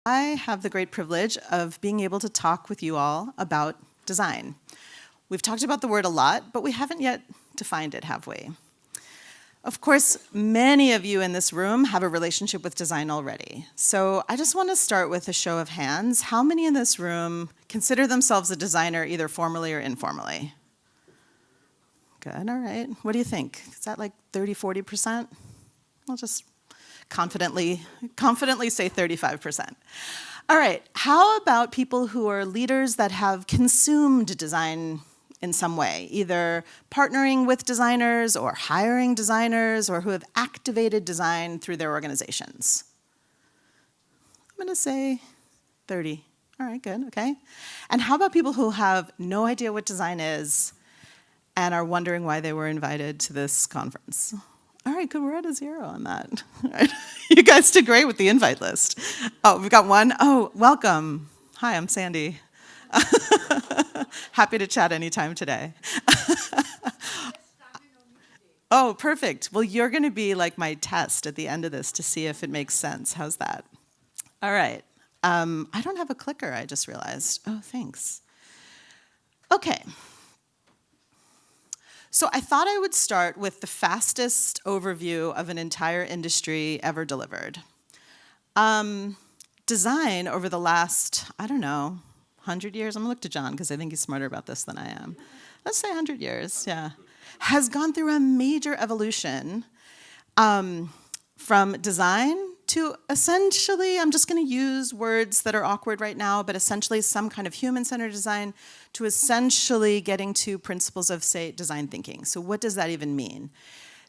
I have the great privilege of being able to talk with you all about design. We've talked about the word a lot, but we haven't yet defined it, have we? Of course, many of you in this room have a relationship with design already. So I just want to start with a show of hands. How many in this room consider themselves a designer either formally or informally? Good, all right. What do you think? Is that like 30, 40%? I'll just confidently say 35%. All right, how about people who are leaders that have consumed design in some way, either partnering with designers or hiring designers or who have activated design through their organizations? I'm gonna say 30. All right, good, okay. And how about people who have no idea what design is and are wondering why they were invited to this conference? All right, good, we're at a 0 on that. All right. You guys did great with the invite list. Oh, we've got one. Oh, welcome. Hi, I'm Sandy. Happy to chat anytime today. Oh, perfect. Well, you're gonna be like my test at the end of this to see if it makes sense. How's that? All right. I don't have a clicker, I just realized. Oh, thanks. Okay. So I thought I would start with the fastest overview of an entire industry ever delivered. Design over the last, I don't know, 100 years, I'm gonna look to John because I think he's smarter about this than I am. Let's say 100 years, yeah. Has gone through a major evolution from design to essentially, I'm just gonna use words that are awkward right now, but essentially some kind of human-centered design to essentially getting to principles of, say, design thinking. So what does that even mean?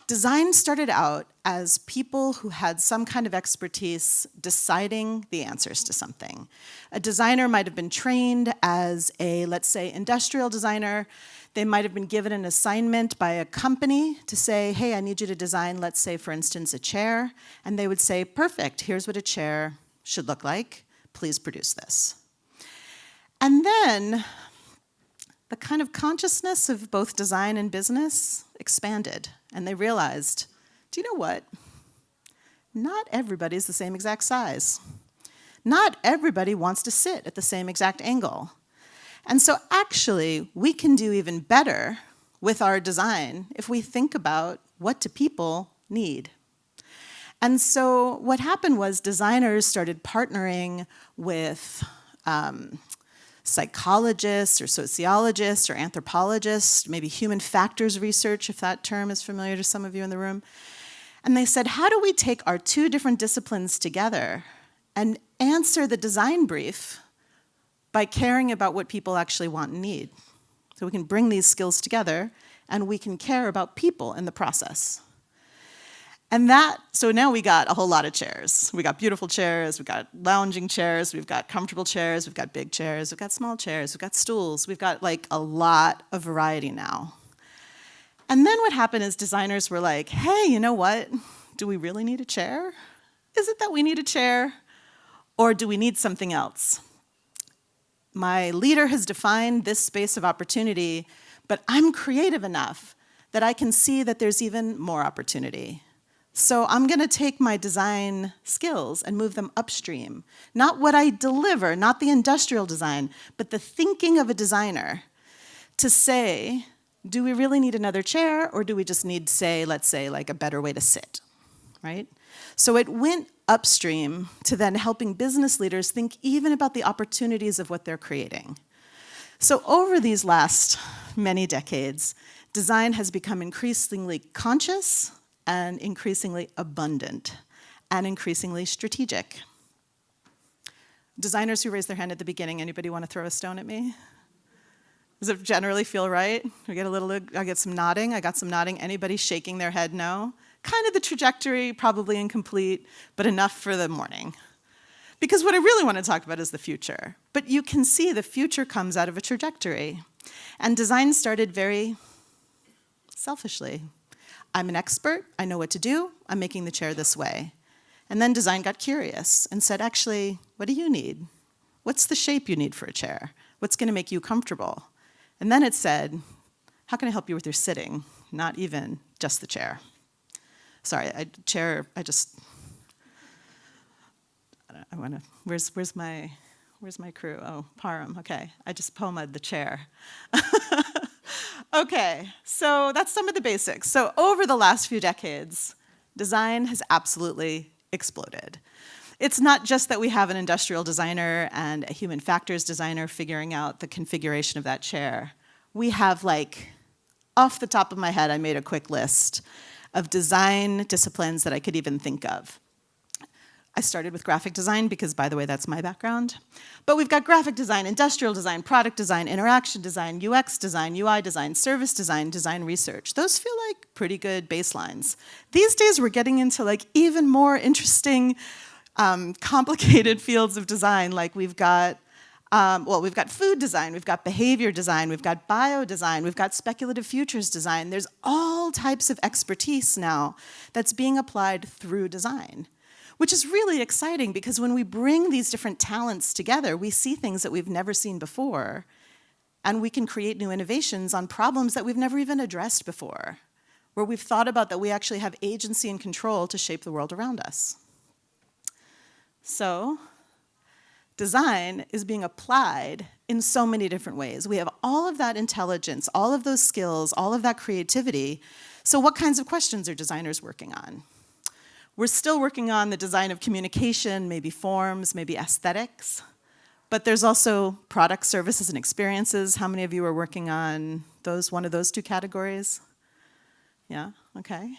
Design started out as people who had some kind of expertise deciding the answers to something. A designer might have been trained as a, let's say, industrial designer. They might have been given an assignment by a company to say, hey, I need you to design, let's say, for instance, a chair. And they would say, perfect, here's what a chair should look like. Please produce this. And then the kind of consciousness of both design and business expanded. And they realized, do you know what? Not everybody's the same exact size. Not everybody wants to sit at the same exact angle. And so actually, we can do even better with our design if we think about what do people need. And so what happened was designers started partnering with psychologists or sociologists or anthropologists, maybe human factors research, if that term is familiar to some of you in the room. And they said, how do we take our two different disciplines together and answer the design brief by caring about what people actually want and need? So we can bring these skills together and we can care about people in the process. And so now we got a whole lot of chairs. We got beautiful chairs, we've got lounging chairs, we've got comfortable chairs, we've got big chairs, we've got small chairs, we've got stools, we've got like a lot of variety now. And then what happened is designers were like, hey, you know what? Do we really need a chair? Is it that we need a chair? Or do we need something else? My leader has defined this space of opportunity, but I'm creative enough that I can see that there's even more opportunity. So I'm gonna take my design skills and move them upstream. Not what I deliver, not the industrial design, but the thinking of a designer to say, do we really need another chair or do we just need, say, let's say, like a better way to sit, right? So it went upstream to then helping business leaders think even about the opportunities of what they're creating. So over these last many decades, design has become increasingly conscious and increasingly abundant and increasingly strategic. Designers who raised their hand at the beginning, anybody want to throw a stone at me? Does it generally feel right? I get some nodding. I got some nodding. Anybody shaking their head no? Kind of the trajectory, probably incomplete, but enough for the morning. Because what I really want to talk about is the future. But you can see the future comes out of a trajectory. And design started very selfishly. I'm an expert, I know what to do, I'm making the chair this way. And then design got curious and said, actually, what do you need? What's the shape you need for a chair? What's gonna make you comfortable? And then it said, how can I help you with your sitting? Not even just the chair. Sorry, where's my crew? Oh, Param, okay. I just POMA'd the chair. Okay, so that's some of the basics. So over the last few decades, design has absolutely exploded. It's not just that we have an industrial designer and a human factors designer figuring out the configuration of that chair. We have, like, off the top of my head, I made a quick list of design disciplines that I could even think of. I started with graphic design because, by the way, that's my background. But we've got graphic design, industrial design, product design, interaction design, UX design, UI design, service design, design research. Those feel like pretty good baselines. These days, we're getting into like even more interesting, complicated fields of design. Like we've got food design, we've got behavior design, we've got bio design, we've got speculative futures design. There's all types of expertise now that's being applied through design, which is really exciting because when we bring these different talents together, we see things that we've never seen before, and we can create new innovations on problems that we've never even addressed before, where we've thought about that we actually have agency and control to shape the world around us. So, design is being applied in so many different ways. We have all of that intelligence, all of those skills, all of that creativity. So what kinds of questions are designers working on? We're still working on the design of communication, maybe forms, maybe aesthetics. But there's also products, services, and experiences. How many of you are working on one of those two categories? Yeah, okay.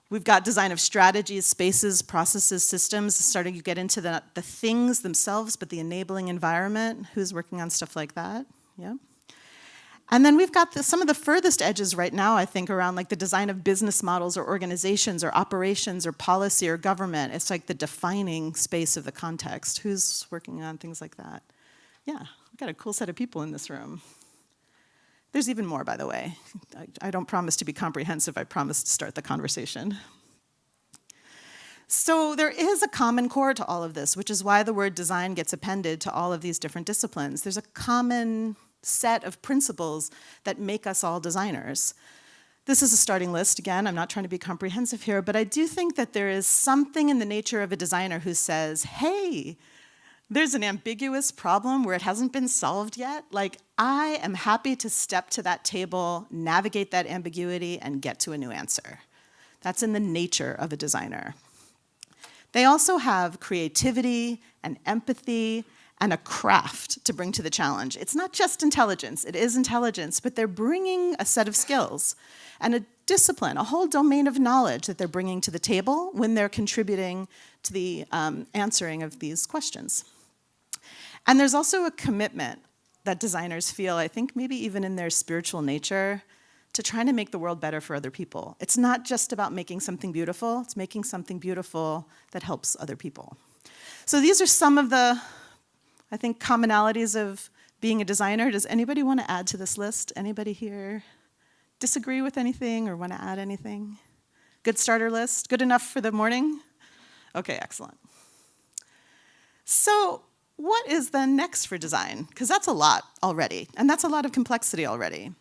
We've got design of strategies, spaces, processes, systems, starting to get into the things themselves, but the enabling environment. Who's working on stuff like that? Yeah. And then we've got some of the furthest edges right now, I think, around like the design of business models or organizations or operations or policy or government. It's like the defining space of the context. Who's working on things like that? Yeah, we've got a cool set of people in this room. There's even more, by the way. I don't promise to be comprehensive, I promise to start the conversation. So there is a common core to all of this, which is why the word design gets appended to all of these different disciplines. There's a common set of principles that make us all designers. This is a starting list. Again, I'm not trying to be comprehensive here, but I do think that there is something in the nature of a designer who says, hey, there's an ambiguous problem where it hasn't been solved yet. Like, I am happy to step to that table, navigate that ambiguity, and get to a new answer. That's in the nature of a designer. They also have creativity and empathy and a craft to bring to the challenge. It's not just intelligence, it is intelligence, but they're bringing a set of skills and a discipline, a whole domain of knowledge that they're bringing to the table when they're contributing to the answering of these questions. And there's also a commitment that designers feel, I think maybe even in their spiritual nature, to trying to make the world better for other people. It's not just about making something beautiful, it's making something beautiful that helps other people. So these are some of the, I think, commonalities of being a designer. Does anybody want to add to this list? Anybody here disagree with anything or want to add anything? Good starter list? Good enough for the morning? Okay, excellent. So what is then next for design? Because that's a lot already, and that's a lot of complexity already.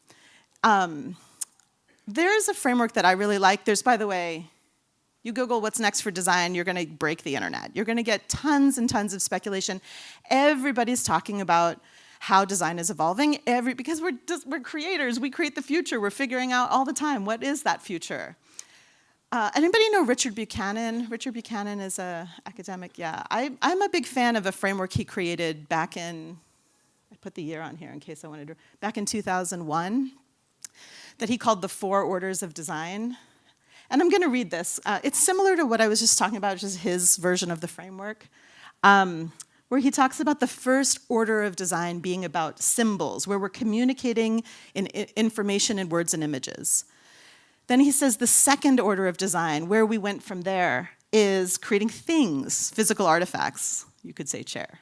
There's a framework that I really like. There's, by the way, you Google what's next for design, you're going to break the internet. You're going to get tons and tons of speculation. Everybody's talking about how design is evolving, because we're creators, we create the future, we're figuring out all the time, what is that future? Anybody know Richard Buchanan? Richard Buchanan is an academic, yeah. I'm a big fan of a framework he created back in, I put the year on here in case I wanted to, back in 2001, that he called the 4 Orders of Design. And I'm going to read this. It's similar to what I was just talking about, which is his version of the framework, where he talks about the first order of design being about symbols, where we're communicating information in words and images. Then he says the second order of design, where we went from there, is creating things, physical artifacts, you could say chair.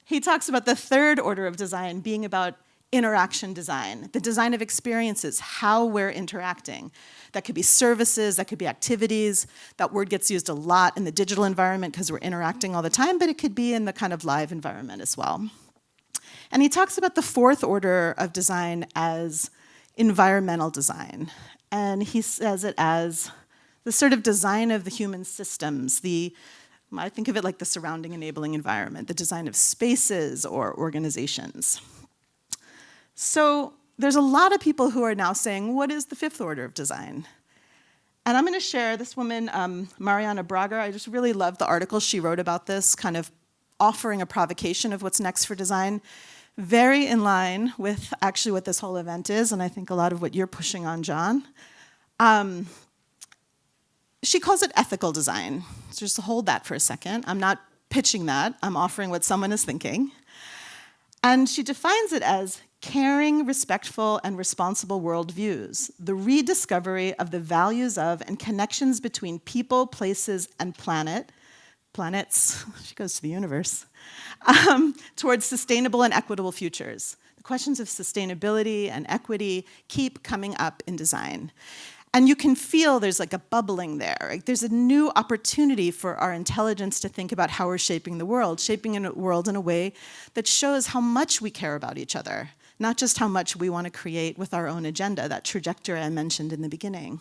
He talks about the third order of design being about interaction design, the design of experiences, how we're interacting. That could be services, that could be activities. That word gets used a lot in the digital environment because we're interacting all the time, but it could be in the kind of live environment as well. And he talks about the fourth order of design as environmental design. And he says it as the sort of design of the human systems, I think of it like the surrounding enabling environment, the design of spaces or organizations. So there's a lot of people who are now saying, what is the fifth order of design? And I'm going to share this woman, Mariana Braga. I just really love the article she wrote about this, kind of offering a provocation of what's next for design. Very in line with actually what this whole event is, and I think a lot of what you're pushing on, John. She calls it ethical design. So just hold that for a second. I'm not pitching that. I'm offering what someone is thinking. And she defines it as caring, respectful, and responsible worldviews, the rediscovery of the values of and connections between people, places, and planets, she goes to the universe, towards sustainable and equitable futures. The questions of sustainability and equity keep coming up in design. And you can feel there's like a bubbling there. Right? There's a new opportunity for our intelligence to think about how we're shaping the world, shaping a world in a way that shows how much we care about each other, not just how much we want to create with our own agenda, that trajectory I mentioned in the beginning.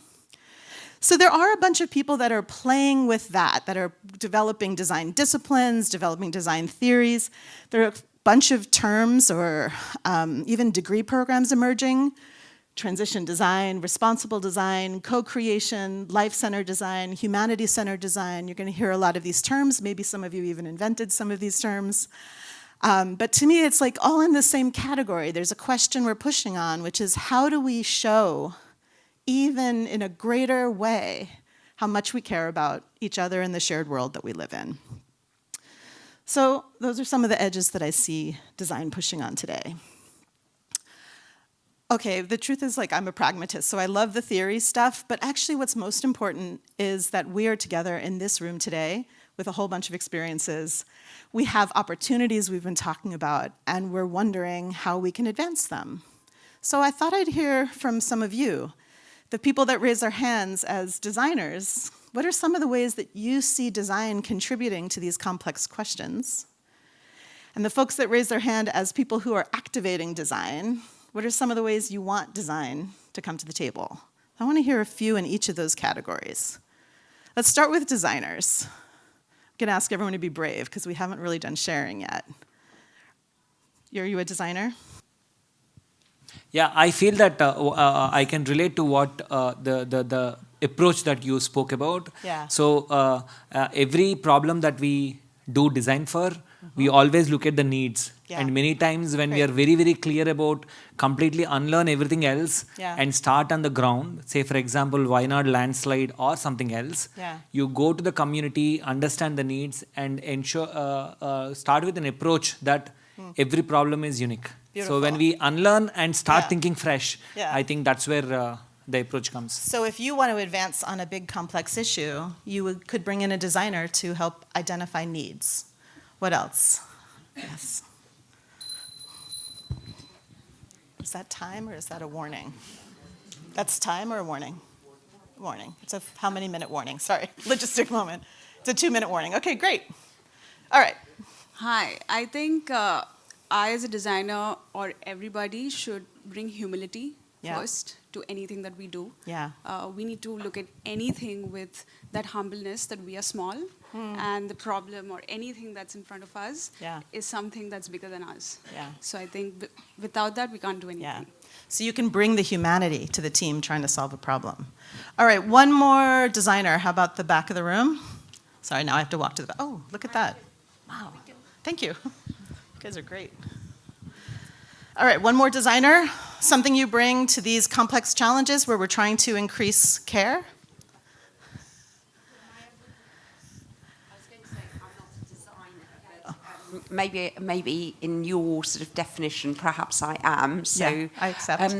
So there are a bunch of people that are playing with that are developing design disciplines, developing design theories. There are a bunch of terms or even degree programs emerging. Transition design, responsible design, co-creation, life-centered design, humanity-centered design. You're going to hear a lot of these terms. Maybe some of you even invented some of these terms. But to me, it's like all in the same category. There's a question we're pushing on, which is how do we show, even in a greater way, how much we care about each other and the shared world that we live in? So those are some of the edges that I see design pushing on today. Okay, the truth is, like, I'm a pragmatist, so I love the theory stuff, but actually what's most important is that we are together in this room today with a whole bunch of experiences. We have opportunities we've been talking about, and we're wondering how we can advance them. So I thought I'd hear from some of you, the people that raise their hands as designers. What are some of the ways that you see design contributing to these complex questions? And the folks that raise their hand as people who are activating design, what are some of the ways you want design to come to the table? I want to hear a few in each of those categories. Let's start with designers. I'm going to ask everyone to be brave because we haven't really done sharing yet. Are you a designer? Yeah, I feel that I can relate to what the approach that you spoke about. Yeah. So every problem that we do design for, we always look at the needs. Yeah. And many times when we are very, very clear about completely unlearn everything else and start on the ground, say for example, why not landslide or something else, you go to the community, understand the needs and ensure, start with an approach that every problem is unique. Beautiful. So when we unlearn and start thinking fresh, I think that's where the approach comes. So if you want to advance on a big complex issue, you could bring in a designer to help identify needs. What else? Yes. Is that time or is that a warning? That's time or a warning? Warning. It's a how many minute warning? Sorry, logistic moment. It's a 2-minute warning. Okay, great. All right. Hi, I think I as a designer or everybody should bring humility first to anything that we do. Yeah. We need to look at anything with that humbleness that we are small and the problem or anything that's in front of us is something that's bigger than us. Yeah. So I think without that, we can't do anything. Yeah. So you can bring the humanity to the team trying to solve a problem. All right, one more designer. How about the back of the room? Sorry, now I have to walk to the back. Oh, look at that. Wow. Thank you. You guys are great. All right, one more designer. Something you bring to these complex challenges where we're trying to increase care? Maybe in your sort of definition, perhaps I am. So yeah, I accept.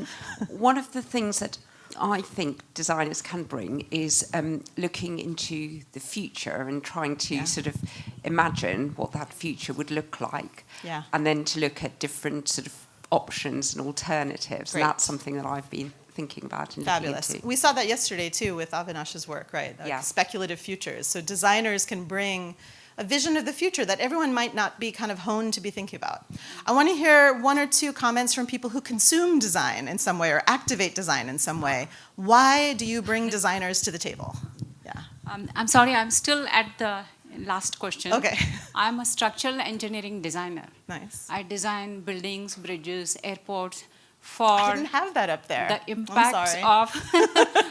One of the things that I think designers can bring is looking into the future and trying to sort of imagine what that future would look like, and then to look at different sort of options and alternatives. Great. And that's something that I've been thinking about and Fabulous. looking into. We saw that yesterday too with Avinash's work, right? Like speculative futures. So designers can bring a vision of the future that everyone might not be kind of honed to be thinking about. I want to hear one or two comments from people who consume design in some way or activate design in some way. Why do you bring designers to the table? Yeah. I'm sorry, I'm still at the last question. Okay. I'm a structural engineering designer. Nice. I design buildings, bridges, airports for I didn't have that up there. the impacts of,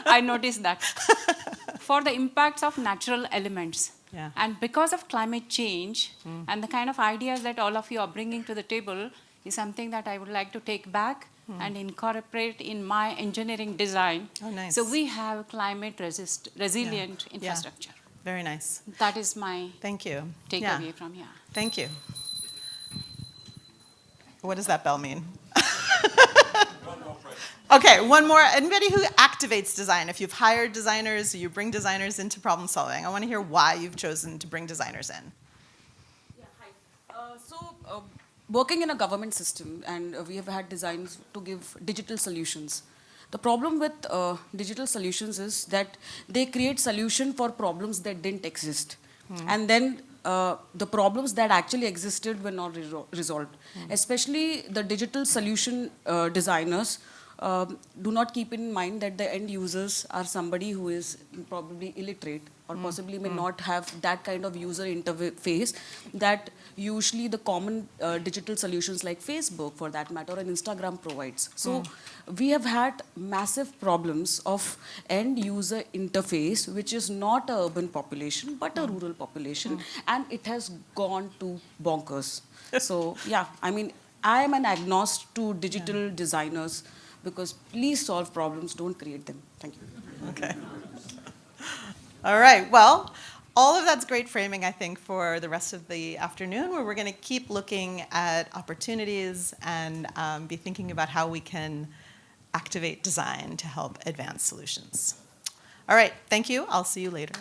I noticed that, for the impacts of natural elements. Yeah. And because of climate change and the kind of ideas that all of you are bringing to the table is something that I would like to take back and incorporate in my engineering design. Oh, nice. So we have climate resilient infrastructure. Very nice. That is my Thank you. takeaway from here. Thank you. What does that bell mean? Okay, one more. Anybody who activates design, if you've hired designers, you bring designers into problem solving. I want to hear why you've chosen to bring designers in. Yeah, hi. Working in a government system, and we have had designs to give digital solutions. The problem with digital solutions is that they create solution for problems that didn't exist. And then the problems that actually existed were not resolved. Especially the digital solution designers do not keep in mind that the end users are somebody who is probably illiterate or possibly may not have that kind of user interface that usually the common digital solutions like Facebook, for that matter, and Instagram provides. So we have had massive problems of end user interface, which is not an urban population, but a rural population, and it has gone to bonkers. So yeah, I mean, I am an agnostic to digital designers, because please solve problems, don't create them. Thank you. Okay. All right. Well, all of that's great framing, I think, for the rest of the afternoon, where we're going to keep looking at opportunities and be thinking about how we can activate design to help advance solutions. All right. Thank you. I'll see you later.